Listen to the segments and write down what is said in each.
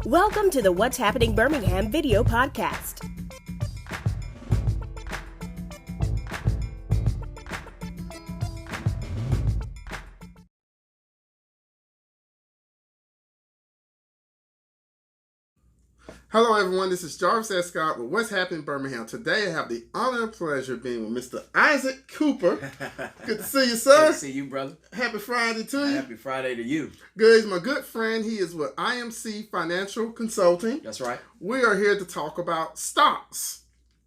Welcome to the What's Happening Birmingham video podcast. Hello everyone, this is Jarvis S. Scott with What's Happening Birmingham. Today I have the honor and pleasure of being with Mr. Isaac Cooper. Good to see you, sir. Good to see you, brother. Happy Friday to you. Happy Friday to you. Good. He's my good friend. He is with IMC Financial Consulting. That's right. We are here to talk about stocks.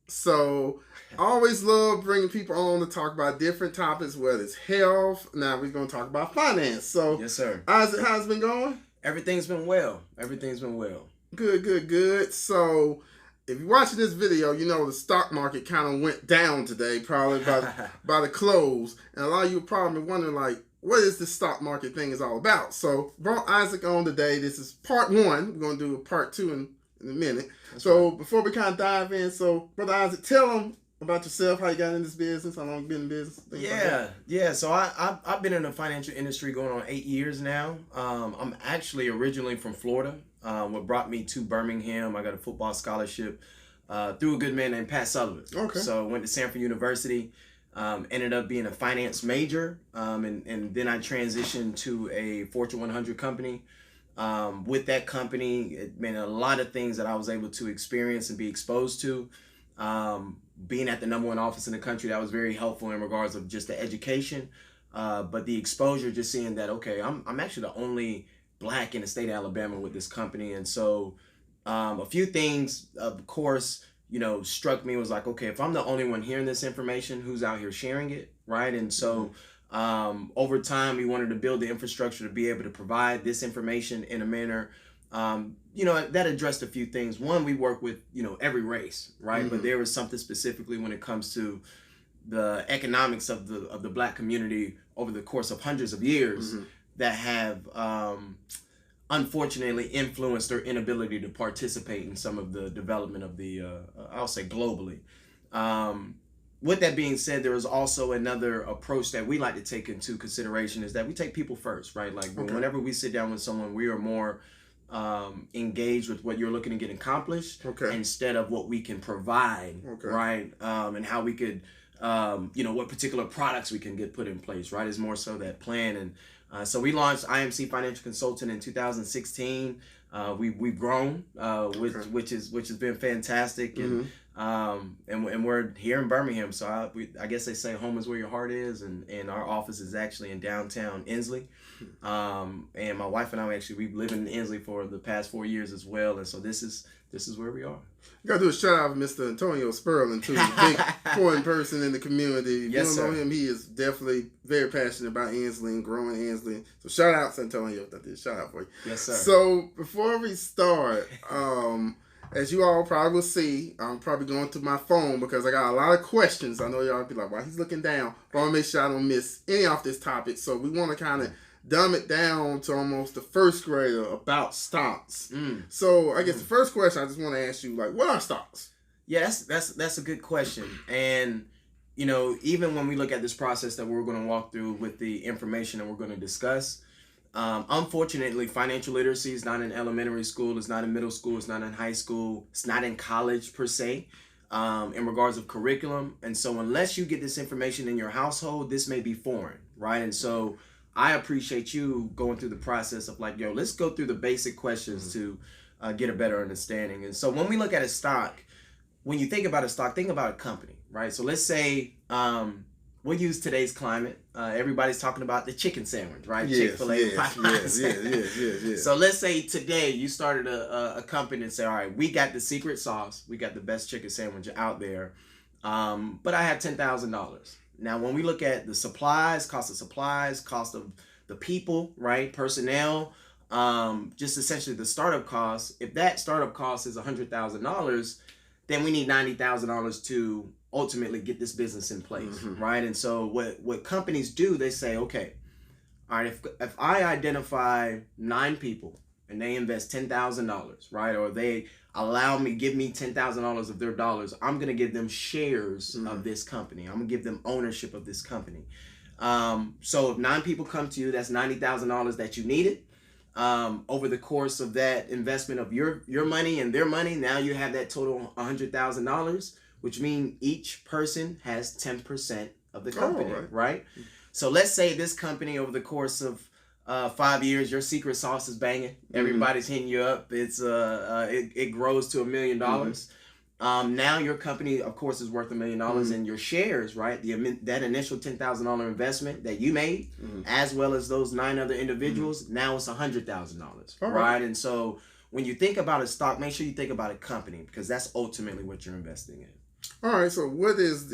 So I always love bringing people on to talk about different topics, whether it's health. Now we're going to talk about finance. So, yes, sir. Isaac, how's it been going? Everything's been well. Everything's been well. Good. So, if you're watching this video, you know the stock market kind of went down today, probably by the close. And a lot of you are probably wondering, like, what is this stock market thing is all about? So, brought Isaac on today. This is part one. We're going to do a part two in a minute. That's right. Before we kind of dive in, so, Brother Isaac, tell them about yourself, how you got in this business, how long you been in business. Yeah. So I've been in the financial industry going on 8 years now. I'm actually originally from Florida. What brought me to Birmingham, I got a football scholarship through a good man named Pat Sullivan. Okay. So I went to Stanford University, ended up being a finance major, and then I transitioned to a Fortune 100 company. With that company, it meant a lot of things that I was able to experience and be exposed to. Being at the #1 office in the country, that was very helpful in regards of just the education, but the exposure, just seeing that, okay, I'm actually the only Black in the state of Alabama with this company. And so a few things, of course, struck me, was like, okay, if I'm the only one hearing this information, who's out here sharing it, right? And so over time, we wanted to build the infrastructure to be able to provide this information in a manner that addressed a few things. One, we work with, every race, right? Mm-hmm. But there was something specifically when it comes to the economics of the Black community over the course of hundreds of years, mm-hmm. that have unfortunately influenced their inability to participate in some of the development of the, I'll say globally. With that being said, there is also another approach that we like to take into consideration, is that we take people first, right? Like whenever we sit down with someone, we are more engaged with what you're looking to get accomplished, instead of what we can provide, right? And how we could, what particular products we can get put in place, right? It's more so that plan. And so we launched IMC Financial Consulting in 2016. We've grown, which has been fantastic, and and we're here in Birmingham. So I guess they say home is where your heart is, and our office is actually in downtown Inslee. And my wife and I we've lived in Inslee for the past 4 years as well, and so this is where we are. You gotta do a shout out to Mr. Antonio Sperling too, a big important person in the community. If you don't know him, he is definitely very passionate about Inslee and growing Inslee. So shout out to Antonio. That did a shout out for you. Yes, sir. So before we start, as you all probably will see, I'm probably going through my phone because I got a lot of questions. I know y'all be like, "Why he's looking down?" But I want to make sure I don't miss any off this topic. So we want to kind of dumb it down to almost the first grader about stocks. So I guess the first question I just want to ask you, like, what are stocks? Yeah, that's a good question. And even when we look at this process that we're going to walk through with the information that we're going to discuss, unfortunately, financial literacy is not in elementary school, it's not in middle school, it's not in high school, it's not in college per se, in regards of curriculum. And so unless you get this information in your household, this may be foreign, right? And so I appreciate you going through the process of like, let's go through the basic questions to get a better understanding. And so when we look at a stock, when you think about a stock, think about a company, right? So let's say we'll use today's climate. Everybody's talking about the chicken sandwich, right? Yes, Chick-fil-A. Yes. So let's say today you started a company and say, all right, we got the secret sauce. We got the best chicken sandwich out there. But I have $10,000. Now, when we look at the supplies, cost of the people, right? Personnel, just essentially the startup costs. If that startup cost is $100,000, then we need $90,000 to ultimately get this business in place, right? And so what companies do, they say, okay, all right, if I identify 9 people and they invest $10,000, right? Or they give me $10,000 of their dollars, I'm going to give them shares of this company. I'm going to give them ownership of this company. So if 9 people come to you, that's $90,000 that you needed. over the course of that investment of your money and their money, now you have that total $100,000, which means each person has 10% of the company, right? So let's say this company over the course of 5 years, your secret sauce is banging. Everybody's hitting you up. It's it grows to $1 million. Now your company, of course, is worth $1 million, and your shares, right? That initial $10,000 investment that you made, as well as those 9 other individuals, now it's $100,000, right? And so when you think about a stock, make sure you think about a company, because that's ultimately what you're investing in. All right. So what is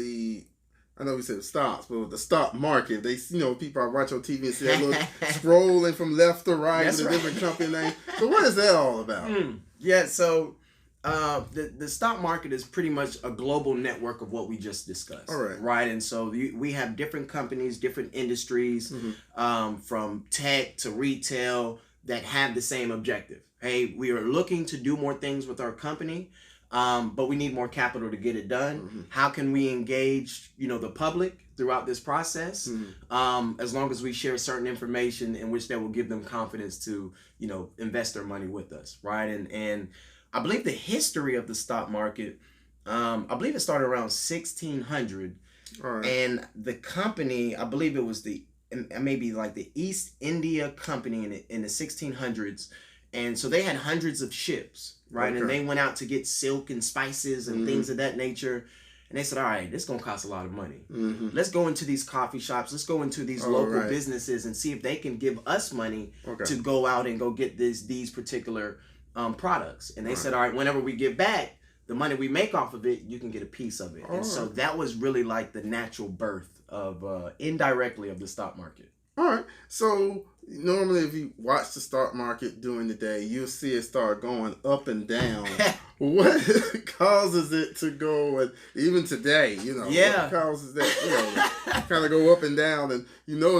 I know we said stocks, but with the stock market, people watch on TV and see that little scrolling from left to right with a different company name. So what is that all about? Yeah. So. The stock market is pretty much a global network of what we just discussed. All right. Right. And so we have different companies, different industries, from tech to retail, that have the same objective. Hey, we are looking to do more things with our company, but we need more capital to get it done. How can we engage, the public throughout this process? As long as we share certain information in which that will give them confidence to, invest their money with us. Right. And I believe the history of the stock market, I believe it started around 1600. And the company, I believe it was maybe like the East India Company in the 1600s. And so they had hundreds of ships, right? And they went out to get silk and spices and things of that nature. And they said, all right, this is going to cost a lot of money. Let's go into these coffee shops. Let's go into these local businesses and see if they can give us money to go out and go get these particular products. And they said, all right, whenever we get back, the money we make off of it, you can get a piece of it. And so that was really like the natural birth of indirectly of the stock market. All right. So normally if you watch the stock market during the day, you'll see it start going up and down. What causes it to go, and even today, what causes that, kind of go up and down? And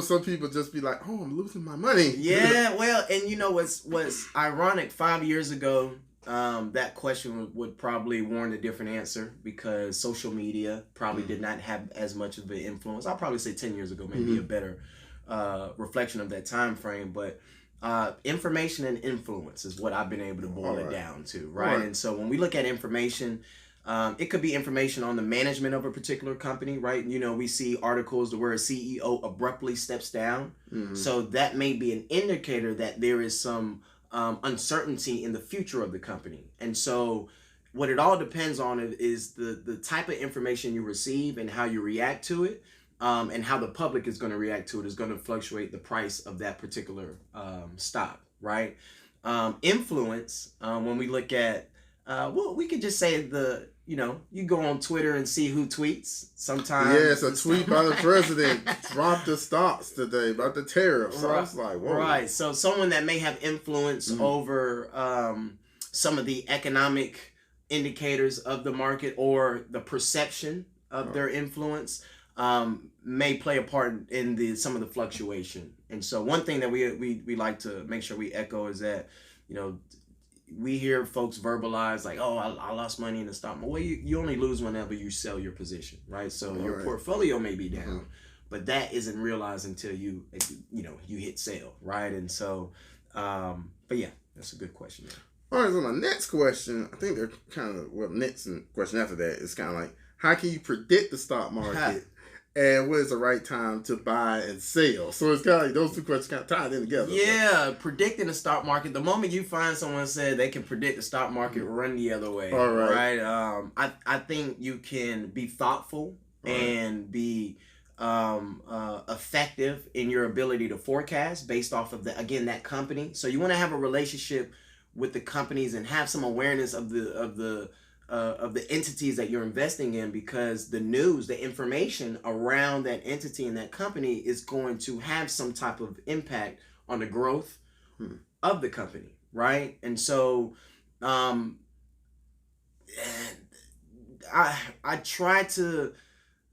some people just be like, oh, I'm losing my money. Yeah, well, and what's ironic, 5 years ago, that question would probably warrant a different answer, because social media probably did not have as much of an influence. I'll probably say 10 years ago, maybe a better reflection of that time frame, but information and influence is what I've been able to boil it down to, right? And so when we look at information, it could be information on the management of a particular company, right? We see articles where a CEO abruptly steps down. So that may be an indicator that there is some uncertainty in the future of the company. And so what it all depends on is the type of information you receive and how you react to it. And how the public is going to react to it is going to fluctuate the price of that particular stock, right? Influence, when we look at, we could just say you go on Twitter and see who tweets sometimes. Yes, a tweet by the president dropped the stocks today about the tariffs. So I was like, whoa. Right, so someone that may have influence over some of the economic indicators of the market, or the perception of their influence, may play a part in some of the fluctuation. And so one thing that we like to make sure we echo is that, we hear folks verbalize like, oh, I lost money in the stock market. Well, you only lose whenever you sell your position, right? So your portfolio may be down, but that isn't realized until you hit sale, right? And so, but yeah, that's a good question. All right, so my next question, I think they're next question after that is kind of like, how can you predict the stock market? And what is the right time to buy and sell? So it's kind of like those two questions kind of tied in together. Yeah, predicting the stock market. The moment you find someone said they can predict the stock market, run the other way. All right. I think you can be thoughtful and be effective in your ability to forecast based off of that company. So you want to have a relationship with the companies and have some awareness of the entities that you're investing in, because the news, the information around that entity and that company is going to have some type of impact on the growth of the company, right? And so I try to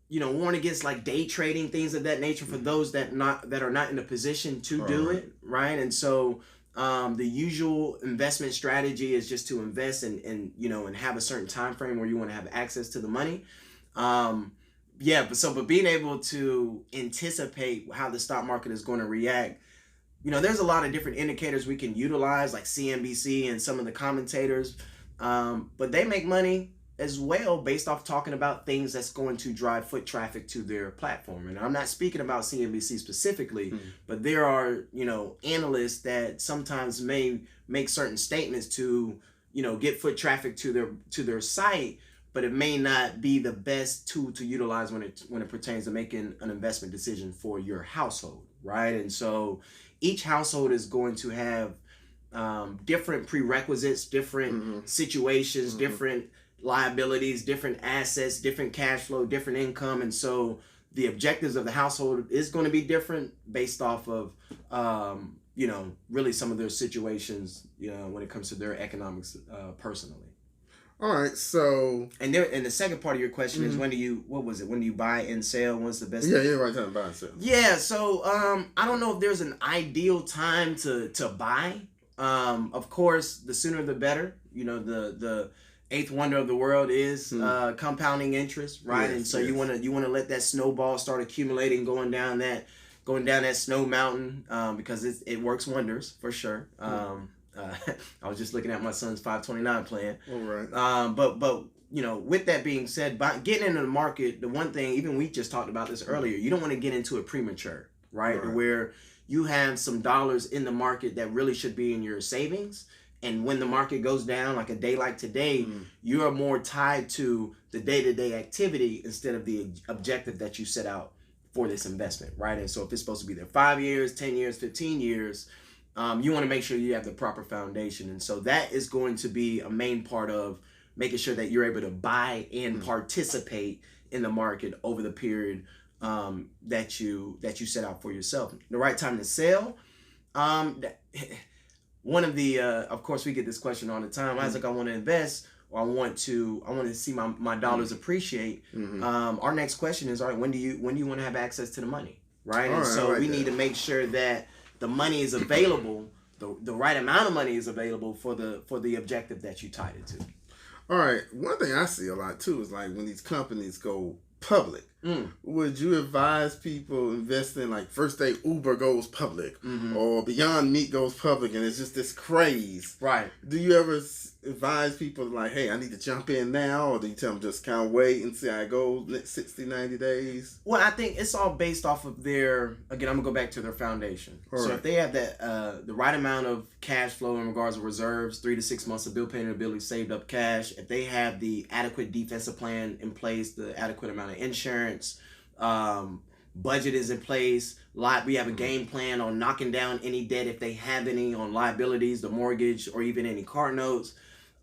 warn against like day trading, things of that nature, for those that are not in a position to do it, right? And so the usual investment strategy is just to invest and have a certain time frame where you want to have access to the money. But being able to anticipate how the stock market is going to react, there's a lot of different indicators we can utilize, like CNBC and some of the commentators, but they make money as well based off talking about things that's going to drive foot traffic to their platform. And I'm not speaking about CNBC specifically, but there are, analysts that sometimes may make certain statements to, get foot traffic to their site, but it may not be the best tool to utilize when it pertains to making an investment decision for your household, right? And so each household is going to have different prerequisites, different situations, different liabilities, different assets, different cash flow, different income. And so the objectives of the household is going to be different based off of, really some of their situations, when it comes to their economics personally. All right. So, and the second part of your question is when do you buy and sell? When's the best? Yeah, right time to buy and sell. Yeah. So, I don't know if there's an ideal time to buy. Of course, the sooner the better. The eighth wonder of the world is compounding interest, right? Yes, and so you want to let that snowball start accumulating, going down that snow mountain, because it works wonders for sure. I was just looking at my son's 529 plan. All right. But with that being said, by getting into the market, the one thing, even we just talked about this earlier, you don't want to get into it premature, right? Where you have some dollars in the market that really should be in your savings. And when the market goes down, like a day like today, you are more tied to the day-to-day activity instead of the objective that you set out for this investment, right? And so if it's supposed to be there 5 years, 10 years, 15 years, you want to make sure you have the proper foundation. And so that is going to be a main part of making sure that you're able to buy and participate in the market over the period that you set out for yourself. The right time to sell, one of the of course we get this question all the time. Isaac, I want to invest, or I want to see my dollars appreciate. Our next question is, all right, when do you want to have access to the money, right? And so we need to make sure that the money is available, the right amount of money is available for the objective that you tied it to. All right. One thing I see a lot too is like when these companies go public. Would you advise people investing, like first day Uber goes public or Beyond Meat goes public and it's just this craze? Right. Do you ever advise people like, hey, I need to jump in now, or do you tell them just kind of wait and see how it goes next 60, 90 days? Well, I think it's all based off of I'm going to go back to their foundation. All so right. If they have that the right amount of cash flow in regards to reserves, 3 to 6 months of bill paying ability, saved up cash, if they have the adequate defensive plan in place, the adequate amount of insurance, budget is in place, we have a game plan on knocking down any debt if they have any on liabilities, the mortgage, or even any car notes,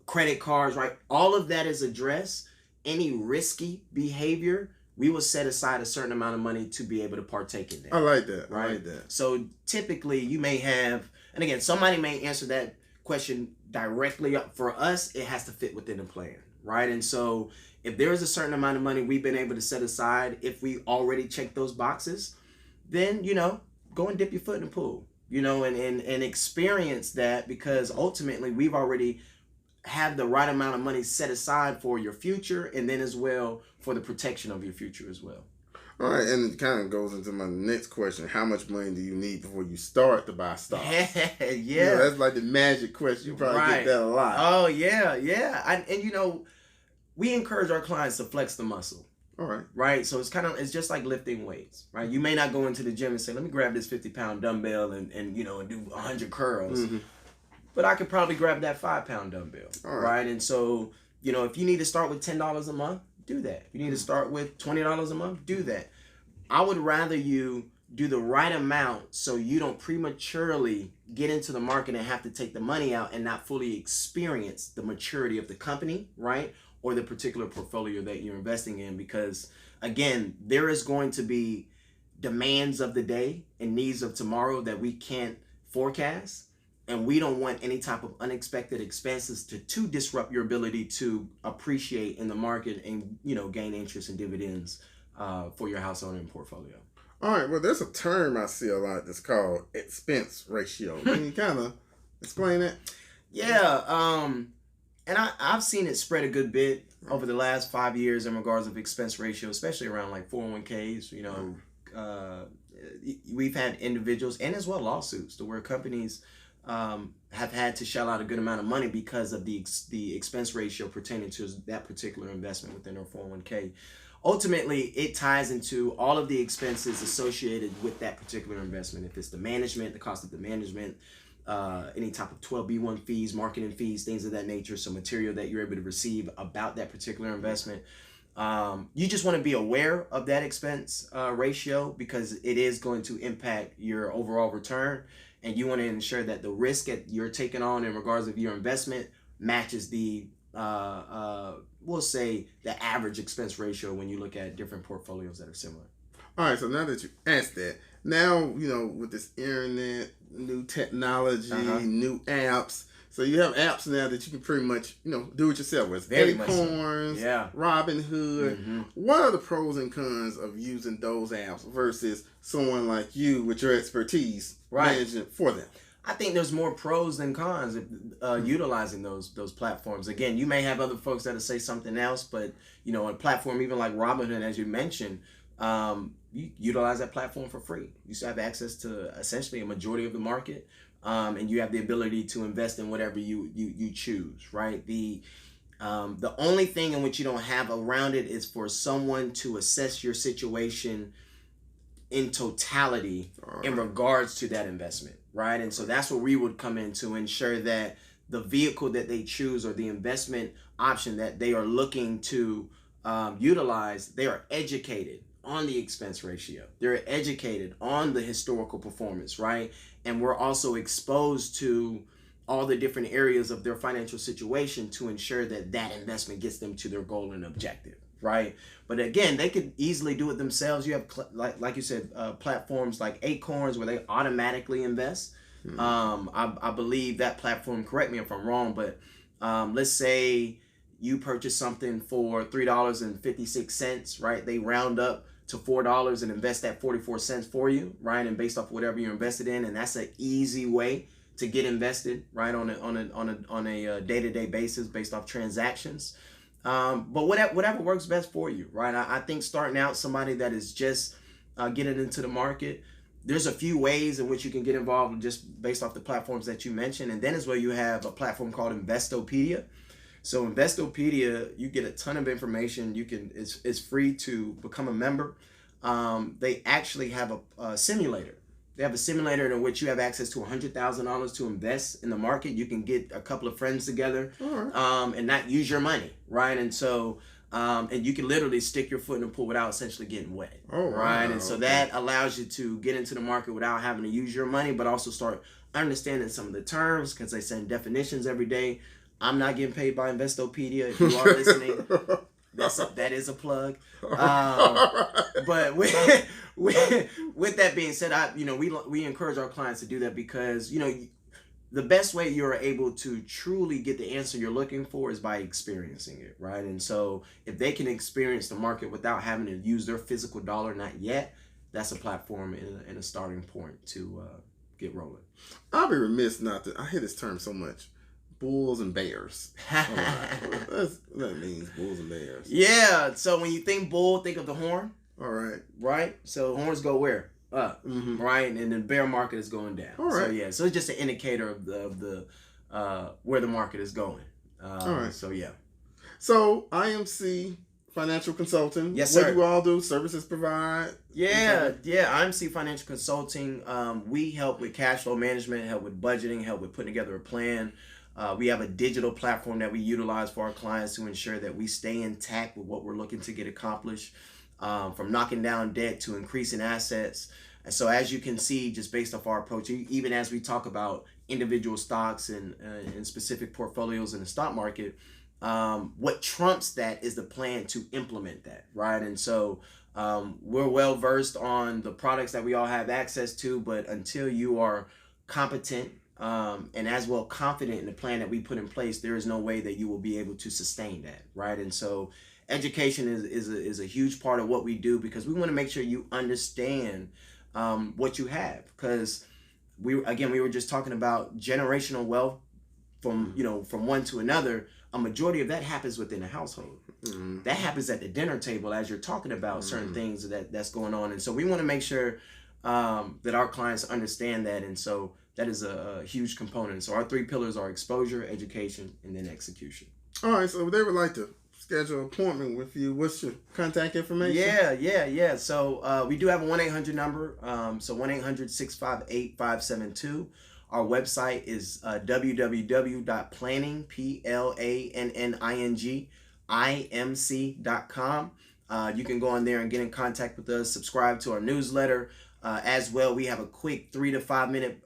credit cards, right? All of that is addressed. Any risky behavior, we will set aside a certain amount of money to be able to partake in that. I like that. Right? I like that. So typically you may have, and again, somebody may answer that question directly. For us, it has to fit within the plan, right? And so if there is a certain amount of money we've been able to set aside, if we already check those boxes, then, go and dip your foot in the pool, and experience that, because ultimately we've already have the right amount of money set aside for your future, and then as well for the protection of your future as well. All right, and it kind of goes into my next question. How much money do you need before you start to buy stocks? Yeah. That's like the magic question. You probably get that a lot. Oh, yeah. We encourage our clients to flex the muscle. All right. Right? So it's just like lifting weights, right? You may not go into the gym and say, let me grab this 50-pound dumbbell and do 100 curls. But I could probably grab that 5-pound dumbbell, right? And so, if you need to start with $10 a month, do that. If you need to start with $20 a month, do that. I would rather you do the right amount so you don't prematurely get into the market and have to take the money out and not fully experience the maturity of the company, right? Or the particular portfolio that you're investing in, because again, there is going to be demands of the day and needs of tomorrow that we can't forecast. And we don't want any type of unexpected expenses to disrupt your ability to appreciate in the market and, gain interest and dividends for your household and portfolio. All right. Well, there's a term I see a lot that's called expense ratio. Can you kind of explain that? Yeah. And I've seen it spread a good bit over the last 5 years in regards of expense ratio, especially around like 401ks, we've had individuals and as well lawsuits to where companies have had to shell out a good amount of money because of the expense ratio pertaining to that particular investment within their 401k. Ultimately, it ties into all of the expenses associated with that particular investment. If it's the management, the cost of the management, any type of 12B1 fees, marketing fees, things of that nature, so material that you're able to receive about that particular investment. You just want to be aware of that expense ratio because it is going to impact your overall return, and you want to ensure that the risk that you're taking on in regards of your investment matches the we'll say the average expense ratio when you look at different portfolios that are similar. All right, so now that you asked that, now, with this internet, new technology, new apps, so you have apps now that you can pretty much, do it yourself with. Acorns, Robinhood. What are the pros and cons of using those apps versus someone like you with your expertise managing it for them? I think there's more pros than cons utilizing those platforms. Again, you may have other folks that'll say something else, but a platform even like Robinhood, as you mentioned, you utilize that platform for free. You still have access to essentially a majority of the market, and you have the ability to invest in whatever you choose. Right. The only thing in which you don't have around it is for someone to assess your situation in totality in regards to that investment, right? And so that's where we would come in to ensure that the vehicle that they choose or the investment option that they are looking to utilize, they are educated on the expense ratio. They're educated on the historical performance, right? And we're also exposed to all the different areas of their financial situation to ensure that that investment gets them to their goal and objective. Right. But again, they could easily do it themselves. You have, like you said, platforms like Acorns where they automatically invest. I believe that platform, correct me if I'm wrong, but let's say you purchase something for $3.56, right? They round up to $4 and invest that 44 cents for you, right? And based off whatever you're invested in. And that's an easy way to get invested, right? On a day-to-day basis based off transactions. But whatever works best for you, right? I think starting out, somebody that is just getting into the market, there's a few ways in which you can get involved just based off the platforms that you mentioned. And then as well, you have a platform called Investopedia. So Investopedia, you get a ton of information. It's free to become a member. They actually have a simulator. They have a simulator in which you have access to $100,000 to invest in the market. You can get a couple of friends together and not use your money, right? And so, and you can literally stick your foot in the pool without essentially getting wet, right? And so that allows you to get into the market without having to use your money, but also start understanding some of the terms because they send definitions every day. I'm not getting paid by Investopedia. If you are listening, that is a plug. But with that being said, we encourage our clients to do that because the best way you're able to truly get the answer you're looking for is by experiencing it, right? And so if they can experience the market without having to use their physical dollar, not yet, that's a platform and a starting point to get rolling. I'll be remiss not to. I hear this term so much. Bulls and bears. That means bulls and bears. Yeah. So when you think bull, think of the horn. All right. Right. So horns go where? Up. Right. And the bear market is going down. All right. So yeah. So it's just an indicator of the where the market is going. All right. So yeah. So IMC Financial Consulting. Yes, what sir. do you all do? Services provide? Yeah. IMC Financial Consulting. We help with cash flow management, help with budgeting, help with putting together a plan. We have a digital platform that we utilize for our clients to ensure that we stay intact with what we're looking to get accomplished, from knocking down debt to increasing assets. And so as you can see, just based off our approach, even as we talk about individual stocks and specific portfolios in the stock market, what trumps that is the plan to implement that, right? And so we're well versed on the products that we all have access to, but until you are competent and as well confident in the plan that we put in place, there is no way that you will be able to sustain that, right? And so education is a huge part of what we do because we want to make sure you understand what you have, because we were just talking about generational wealth from one to another. A majority of that happens within the household. That happens at the dinner table as you're talking about certain things that's going on. And so we want to make sure that our clients understand that. And so that is a huge component. So our 3 pillars are exposure, education, and then execution. All right, so if they would like to schedule an appointment with you, what's your contact information? Yeah. So we do have a 1-800 number. So 1-800-658-572. Our website is www.planning, PLANNING, IMC.com. You can go on there and get in contact with us, subscribe to our newsletter. As well, we have a quick 3 to 5 minute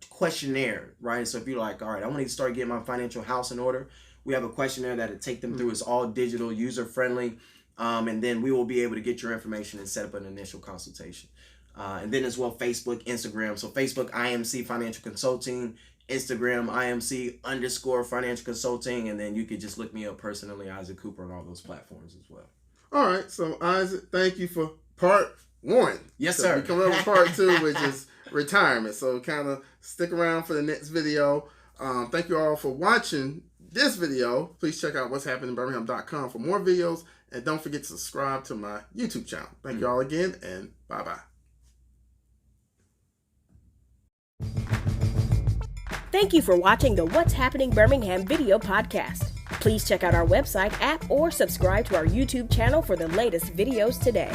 questionnaire, right? So if you're like, all right, I want to start getting my financial house in order, we have a questionnaire that'll take them through. It's all digital, user friendly, and then we will be able to get your information and set up an initial consultation. And then as well, Facebook, Instagram. So Facebook, IMC Financial Consulting, Instagram, IMC_Financial Consulting, and then you could just look me up personally, Isaac Cooper, on all those platforms as well. All right, so Isaac, thank you for part 1. Yes, sir. We're coming up with part 2, which is retirement. So kind of stick around for the next video. Thank you all for watching this video. Please check out what's happening in Birmingham.com for more videos. And don't forget to subscribe to my YouTube channel. Thank you all again, and bye-bye. Thank you for watching the What's Happening Birmingham video podcast. Please check out our website, app, or subscribe to our YouTube channel for the latest videos today.